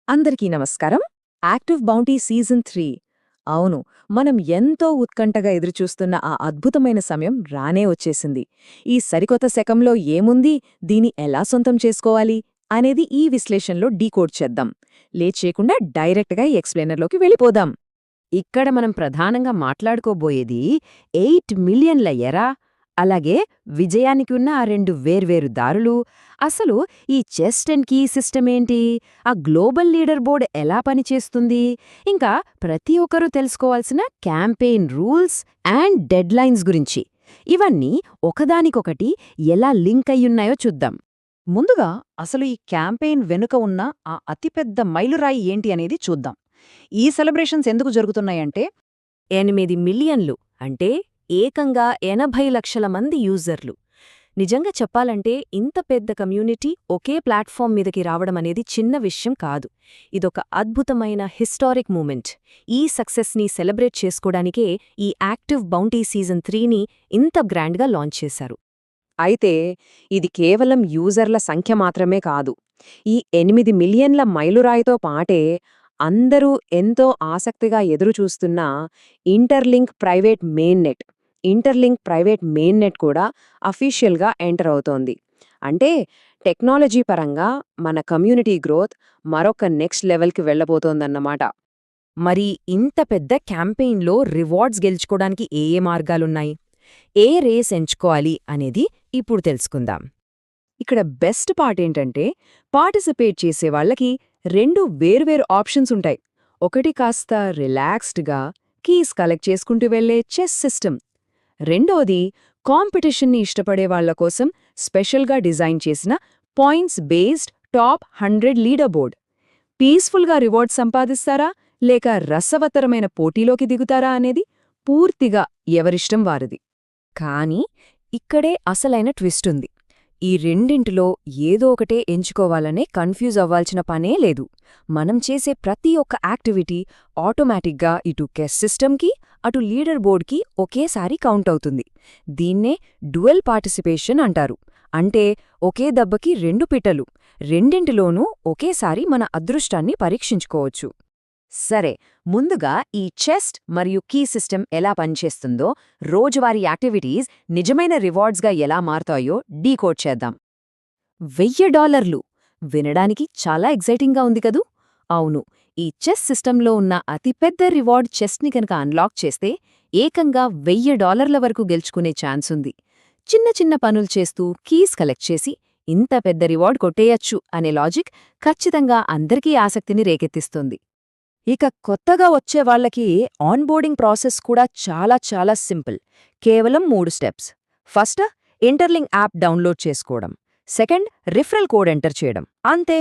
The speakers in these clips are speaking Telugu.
అందరికీ నమస్కారం. Active bounty season 3. అవును, మనం ఎంతో ఉత్కంఠగా ఎదురుచూస్తున్న ఆ అద్భుతమైన సమయం రానే వచ్చేసింది. ఈ సరికొత్త శకంలో ఏముంది, దీని ఎలా సొంతం చేసుకోవాలి అనేది ఈ విశ్లేషణలో డీకోడ్ చేద్దాం. లేట్ చేయకుండా డైరెక్ట్గా ఈ ఎక్స్ప్లెయినర్లోకి వెళ్ళిపోదాం. ఇక్కడ మనం ప్రధానంగా మాట్లాడుకోబోయేది 8 మిలియన్ల ఎరా, అలాగే విజయానికి ఉన్న ఆ రెండు వేర్వేరు దారులు. అసలు ఈ చెస్ట్ అండ్ కీ సిస్టమ్ ఏంటి, ఆ గ్లోబల్ లీడర్ బోర్డ్ ఎలా పనిచేస్తుంది, ఇంకా ప్రతి ఒక్కరూ తెలుసుకోవాల్సిన క్యాంపెయిన్ రూల్స్ అండ్ డెడ్లైన్స్ గురించి, ఇవన్నీ ఒకదానికొకటి ఎలా లింక్ అయ్యున్నాయో చూద్దాం. ముందుగా అసలు ఈ క్యాంపెయిన్ వెనుక ఉన్న ఆ అతిపెద్ద మైలురాయి ఏంటి అనేది చూద్దాం. ఈ సెలబ్రేషన్స్ ఎందుకు జరుగుతున్నాయంటే 8 మిలియన్లు అంటే ఏకంగా 80 లక్షల మంది యూజర్లు. నిజంగా చెప్పాలంటే ఇంత పెద్ద కమ్యూనిటీ ఒకే ప్లాట్ఫామ్ మీదకి రావడమనేది చిన్న విషయం కాదు. ఇదొక అద్భుతమైన హిస్టారిక్ మూమెంట్. ఈ సక్సెస్ని సెలబ్రేట్ చేసుకోవడానికే ఈ యాక్టివ్ బౌంటీ సీజన్ 3ని ఇంత గ్రాండ్గా లాంచ్ చేశారు. అయితే ఇది కేవలం యూజర్ల సంఖ్య మాత్రమే కాదు. ఈ 8 మిలియన్ల మైలురాయితో పాటే అందరూ ఎంతో ఆసక్తిగా ఎదురుచూస్తున్న ఇంటర్లింక్ ప్రైవేట్ మెయిన్ నెట్ కూడా అఫీషియల్గా ఎంటర్ అవుతోంది. అంటే టెక్నాలజీ పరంగా మన కమ్యూనిటీ గ్రోత్ మరొక నెక్స్ట్ లెవెల్కి వెళ్లబోతోందన్నమాట. మరి ఇంత పెద్ద క్యాంపెయిన్లో రివార్డ్స్ గెలుచుకోవడానికి ఏ మార్గాలున్నాయి, ఏ రేస్ ఎంచుకోవాలి అనేది ఇప్పుడు తెలుసుకుందాం. ఇక్కడ బెస్ట్ పార్ట్ ఏంటంటే పార్టిసిపేట్ చేసే వాళ్ళకి 2 వేర్వేరు ఆప్షన్స్ ఉంటాయి. ఒకటి కాస్త రిలాక్స్డ్గా కీస్ కలెక్ట్ చేసుకుంటూ వెళ్లే చెస్ సిస్టమ్. రెండోది కాంపిటీషన్ని ఇష్టపడే వాళ్ల కోసం స్పెషల్గా డిజైన్ చేసిన points based top 100 leader board. పీస్ఫుల్గా రివార్డ్ సంపాదిస్తారా లేక రసవత్తరమైన పోటీలోకి దిగుతారా అనేది పూర్తిగా ఎవరిష్టం వారిది. కానీ ఇక్కడే అసలైన ట్విస్ట్ ఉంది. ఈ రెండింటిలో ఏదో ఒకటే ఎంచుకోవాలనే కన్ఫ్యూజ్ అవ్వాల్సిన పనే లేదు. మనం చేసే ప్రతి ఒక్క యాక్టివిటీ ఆటోమేటిక్గా ఇటు కెస్ సిస్టమ్కి అటు లీడర్ బోర్డ్కి ఒకేసారి కౌంట్ అవుతుంది. దీన్నే డ్యుయల్ పార్టిసిపేషన్ అంటారు. అంటే ఒకే దెబ్బకి 2 పిట్టలు, రెండింటిలోనూ ఒకేసారి మన అదృష్టాన్ని పరీక్షించుకోవచ్చు. సరే, ముందుగా ఈ చెస్ట్ మరియు కీ సిస్టమ్ ఎలా పనిచేస్తుందో, రోజువారీ యాక్టివిటీస్ నిజమైన రివార్డ్స్గా ఎలా మారుతాయో డీకోడ్ చేద్దాం. $1000 వినడానికి చాలా ఎగ్జైటింగ్గా ఉంది కదూ? అవును, ఈ చెస్ సిస్టంలో ఉన్న అతిపెద్ద రివార్డ్ చెస్ట్ని కనుక అన్లాక్ చేస్తే ఏకంగా $1000 వరకు గెలుచుకునే ఛాన్స్ ఉంది. చిన్న చిన్న పనులు చేస్తూ కీస్ కలెక్ట్ చేసి ఇంత పెద్ద రివార్డ్ కొట్టేయచ్చు అనే లాజిక్ ఖచ్చితంగా అందరికీ ఆసక్తిని రేకెత్తిస్తుంది. ఇక కొత్తగా వచ్చేవాళ్లకి ఆన్బోర్డింగ్ ప్రాసెస్ కూడా చాలా సింపుల్. కేవలం 3 steps. First, interlink app download చేసుకోవడం. సెకండ్, రిఫరల్ కోడ్ ఎంటర్ చేయడం. అంతే.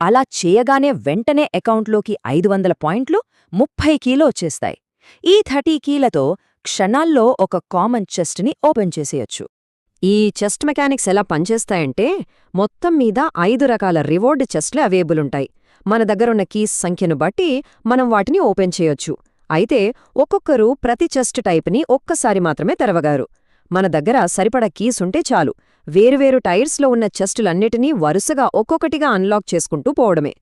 అలా చేయగానే వెంటనే అకౌంట్లోకి 500 పాయింట్లు, 30 కీలు వచ్చేస్తాయి. ఈ 30 కీలతో క్షణాల్లో ఒక కామన్ చెస్ట్ని ఓపెన్ చేసేయొచ్చు. ఈ చెస్ట్ మెకానిక్స్ ఎలా పనిచేస్తాయంటే, మొత్తం మీద 5 రకాల రివార్డ్ చెస్ట్లు అవైలబులుంటాయి. మన దగ్గరున్న కీస్ సంఖ్యను బట్టి మనం వాటిని ఓపెన్ చేయొచ్చు. అయితే ఒక్కొక్కరు ప్రతి చెస్ట్ టైప్ని ఒక్కసారి మాత్రమే తెరవగారు. మన దగ్గర సరిపడా కీస్ ఉంటే చాలు, వేరువేరు టైర్స్లో ఉన్న చెస్టులన్నిటినీ వరుసగా ఒక్కొక్కటిగా అన్లాక్ చేసుకుంటూ పోవడమే.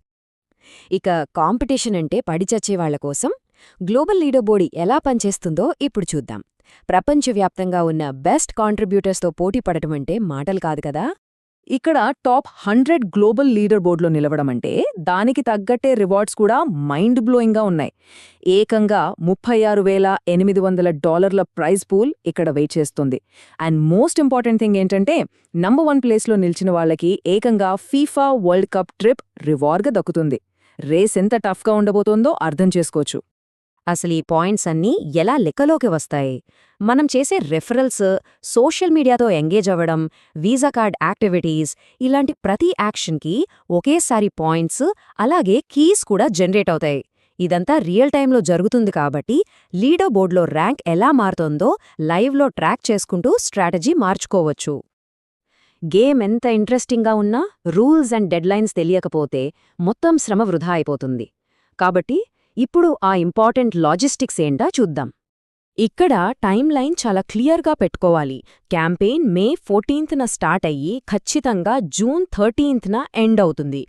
ఇక కాంపిటీషన్ అంటే పడిచచ్చేవాళ్ల కోసం గ్లోబల్ లీడర్ బోర్డ్ ఎలా పనిచేస్తుందో ఇప్పుడు చూద్దాం. ప్రపంచవ్యాప్తంగా ఉన్న బెస్ట్ కాంట్రిబ్యూటర్స్తో పోటీ పడటమంటే మాటలు కాదు కదా. ఇక్కడ టాప్ 100 గ్లోబల్ లీడర్ బోర్డులో నిలవడమంటే దానికి తగ్గట్టే రివార్డ్స్ కూడా మైండ్ బ్లోయింగ్గా ఉన్నాయి. ఏకంగా $36,800 ప్రైజ్ పూల్ ఇక్కడ వెయిట్ చేస్తుంది. అండ్ మోస్ట్ ఇంపార్టెంట్ థింగ్ ఏంటంటే, నంబర్ 1 ప్లేస్లో నిలిచిన వాళ్లకి ఏకంగా ఫీఫా వరల్డ్ కప్ ట్రిప్ రివార్డ్గా దక్కుతుంది. రేస్ ఎంత టఫ్గా ఉండబోతోందో అర్థం చేసుకోవచ్చు. అసలు ఈ పాయింట్స్ అన్నీ ఎలా లెక్కలోకి వస్తాయి? మనం చేసే రెఫరల్స్, సోషల్ మీడియాతో ఎంగేజ్ అవ్వడం, వీసా కార్డ్ యాక్టివిటీస్, ఇలాంటి ప్రతి యాక్షన్కి ఒకేసారి పాయింట్స్ అలాగే కీస్ కూడా జనరేట్ అవుతాయి. ఇదంతా రియల్ టైంలో జరుగుతుంది కాబట్టి లీడర్ బోర్డ్లో ర్యాంక్ ఎలా మారుతోందో లైవ్లో ట్రాక్ చేసుకుంటూ స్ట్రాటజీ మార్చుకోవచ్చు. గేమ్ ఎంత ఇంట్రెస్టింగ్గా ఉన్నా రూల్స్ అండ్ డెడ్లైన్స్ తెలియకపోతే మొత్తం శ్రమ వృధా అయిపోతుంది. కాబట్టి ఇప్పుడు ఆ ఇంపార్టెంట్ లాజిస్టిక్స్ ఏంటా చూద్దాం. ఇక్కడ టైమ్ లైన్ చాలా క్లియర్గా పెట్టుకోవాలి. క్యాంపెయిన్ మే 14న స్టార్ట్ అయ్యి ఖచ్చితంగా జూన్ 13న ఎండ్ అవుతుంది.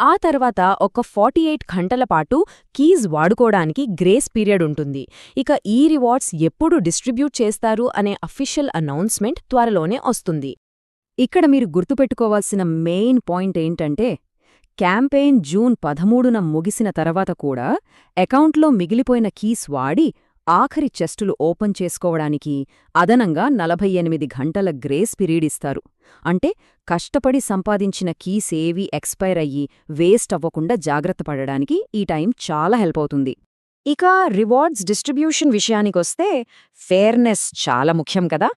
ఆ తర్వాత ఒక 48 గంటల పాటు కీస్ వాడుకోవడానికి గ్రేస్ పీరియడ్ ఉంటుంది. ఇక ఈ రివార్డ్స్ ఎప్పుడు డిస్ట్రిబ్యూట్ చేస్తారు అనే అఫీషియల్ అనౌన్స్మెంట్ త్వరలోనే వస్తుంది. ఇక్కడ మీరు గుర్తుపెట్టుకోవాల్సిన మెయిన్ పాయింట్ ఏంటంటే, క్యాంపెయిన్ జూన్ 13న ముగిసిన తర్వాత కూడా అకౌంట్లో మిగిలిపోయిన కీస్ వాడి ఆఖరి చెస్టులు ఓపెన్ చేసుకోవడానికి అదనంగా 48 గంటల గ్రేస్ పీరియడ్ ఇస్తారు. అంటే కష్టపడి సంపాదించిన కీస్ ఏవీ ఎక్స్పైర్ అయ్యి వేస్ట్ అవ్వకుండా జాగ్రత్త పడడానికి ఈ టైం చాలా హెల్ప్ అవుతుంది. ఇక రివార్డ్స్ డిస్ట్రిబ్యూషన్ విషయానికొస్తే ఫేర్నెస్ చాలా ముఖ్యం కదా.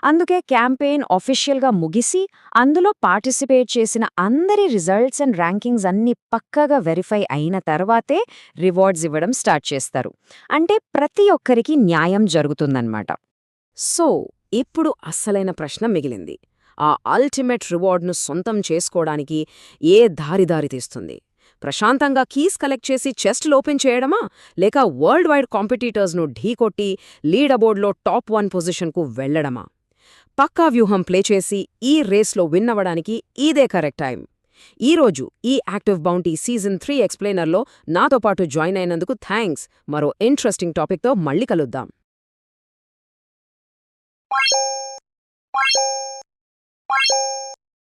అందుకే క్యాంపెయిన్ ఆఫీషియల్గా ముగిసి అందులో పార్టిసిపేట్ చేసిన అందరి రిజల్ట్స్ అండ్ ర్యాంకింగ్స్ అన్నీ పక్కాగా వెరిఫై అయిన తర్వాతే రివార్డ్స్ ఇవ్వడం స్టార్ట్ చేస్తారు. అంటే ప్రతి ఒక్కరికి న్యాయం జరుగుతుందన్నమాట. సో ఇప్పుడు అస్సలైన ప్రశ్న మిగిలింది. ఆ అల్టిమేట్ రివార్డ్ను సొంతం చేసుకోవడానికి ఏ దారి తీస్తుంది? ప్రశాంతంగా కీస్ కలెక్ట్ చేసి చెస్ట్లు ఓపెన్ చేయడమా, లేక వరల్డ్ వైడ్ కాంపిటీటర్స్ను ఢీకొట్టి లీడర్బోర్డ్లో టాప్ 1 పొజిషన్కు వెళ్లడమా? పక్కా వ్యూహం ప్లే చేసి ఈ రేస్లో విన్ అవ్వడానికి ఇదే కరెక్ట్ టైం. ఈరోజు ఈ యాక్టివ్ బౌంటీ సీజన్ 3 ఎక్స్ప్లెయినర్లో నాతో పాటు జాయిన్ అయినందుకు థ్యాంక్స్. మరో ఇంట్రెస్టింగ్ టాపిక్తో మళ్ళీ కలుద్దాం.